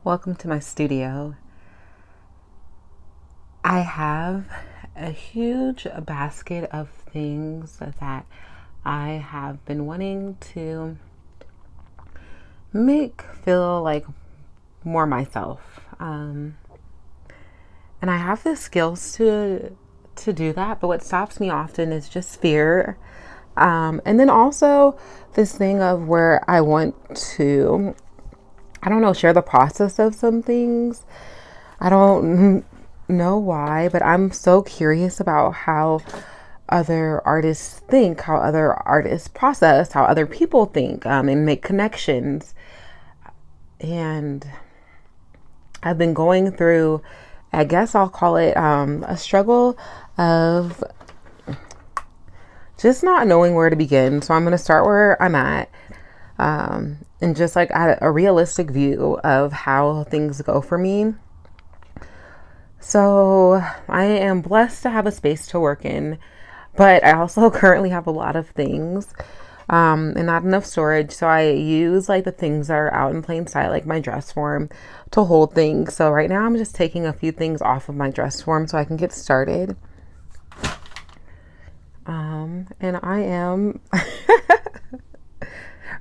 Welcome to my studio. I have a huge basket of things that I have been wanting to make feel like more myself. And I have the skills to do that, but what stops me often is just fear. And then also this thing of where I want to, I don't know, share the process of some things. I don't know why, but I'm so curious about how other artists think, how other artists process, how other people think, and make connections. And I've been going through, I guess I'll call it a struggle of just not knowing where to begin. So I'm going to start where I'm at, and just like a realistic view of how things go for me. So I am blessed to have a space to work in, but I also currently have a lot of things, and not enough storage. So I use like the things that are out in plain sight, like my dress form, to hold things. So right now I'm just taking a few things off of my dress form so I can get started. And I am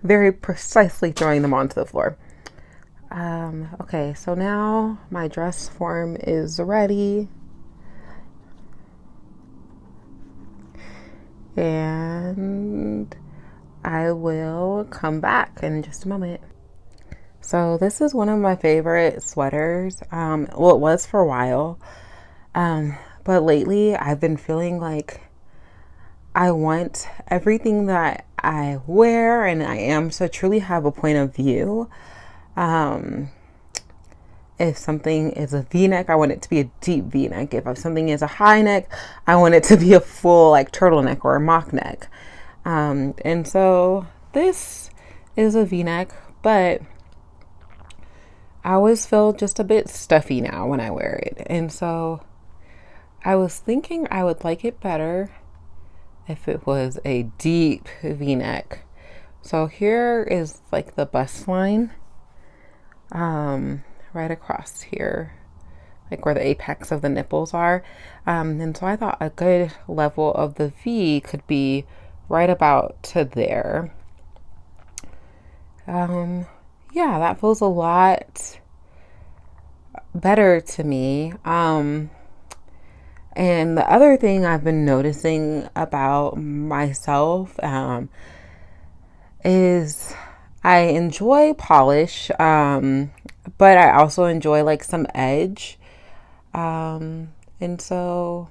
very precisely throwing them onto the floor. Okay, so now my dress form is ready. And I will come back in just a moment. So this is one of my favorite sweaters. Well, it was for a while. But lately I've been feeling like I want everything that I wear and I am to truly have a point of view. If something is a V-neck, I want it to be a deep V-neck. If something is a high neck, I want it to be a full like turtleneck or a mock neck. And so this is a V-neck, but I always feel just a bit stuffy now when I wear it. And so I was thinking I would like it better if it was a deep V-neck. So here is like the bust line, right across here, like where the apex of the nipples are. And so I thought a good level of the V could be right about to there. Yeah, that feels a lot better to me. And the other thing I've been noticing about myself is I enjoy polish, but I also enjoy like some edge. And so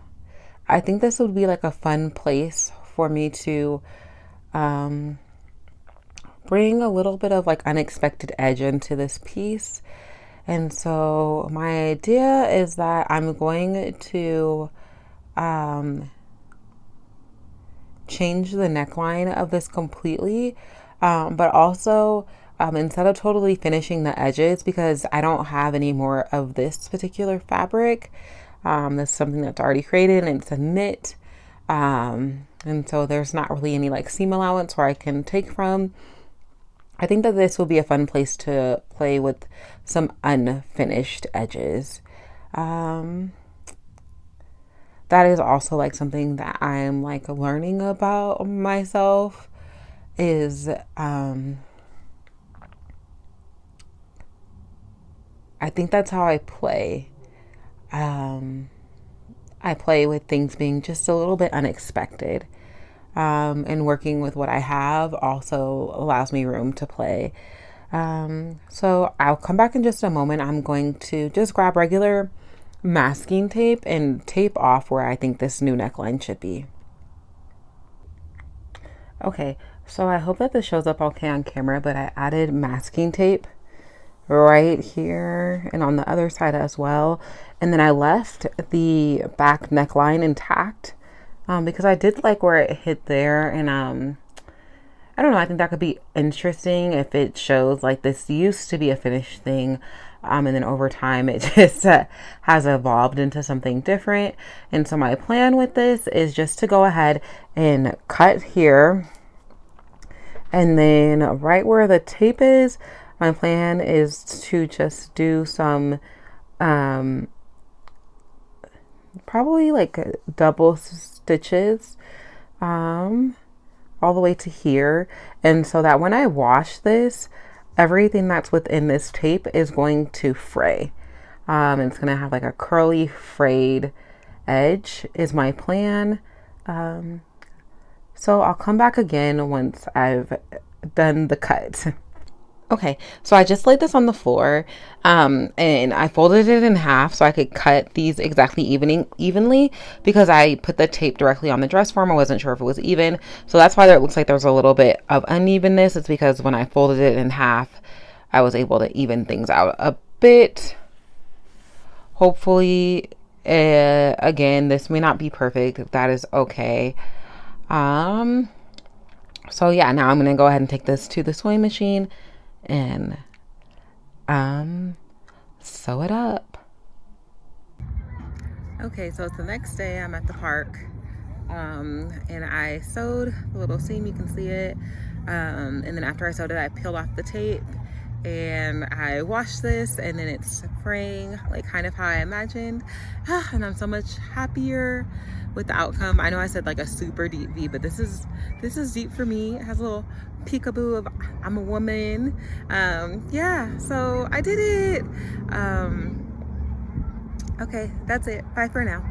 I think this would be like a fun place for me to bring a little bit of like unexpected edge into this piece. And so my idea is that I'm going to change the neckline of this completely, but also instead of totally finishing the edges, because I don't have any more of this particular fabric. That's something that's already created and it's a knit. And so there's not really any like seam allowance where I can take from. I think that this will be a fun place to play with some unfinished edges. That is also like something that I'm like learning about myself is I think that's how I play. I play with things being just a little bit unexpected. And working with what I have also allows me room to play. So I'll come back in just a moment. I'm going to just grab regular masking tape and tape off where I think this new neckline should be. Okay, so I hope that this shows up okay on camera, but I added masking tape right here and on the other side as well. And then I left the back neckline intact because I did like where it hit there. And I don't know, I think that could be interesting if it shows like this used to be a finished thing. And then over time it just has evolved into something different. And so my plan with this is just to go ahead and cut here. And then right where the tape is, my plan is to just do some probably like double stitches all the way to here, and so that when I wash this, everything that's within this tape is going to fray. It's gonna have like a curly frayed edge is my plan. So I'll come back again once I've done the cut. Okay, so I just laid this on the floor, and I folded it in half so I could cut these exactly evenly because I put the tape directly on the dress form. I wasn't sure if it was even, so that's why there looks like there's a little bit of unevenness. It's because when I folded it in half, I was able to even things out a bit. Hopefully, again, this may not be perfect. That is okay. So yeah, now I'm gonna go ahead and take this to the sewing machine and sew it up. Okay, so it's the next day. I'm at the park, and I sewed the little seam. You can see it, and then after I sewed it, I peeled off the tape and I washed this, and then it's fraying like kind of how I imagined. And I'm so much happier with the outcome. I know I said like a super deep V, but this is deep for me. It has a little peekaboo of I'm a woman. Yeah, so I did it. Okay, that's it. Bye for now.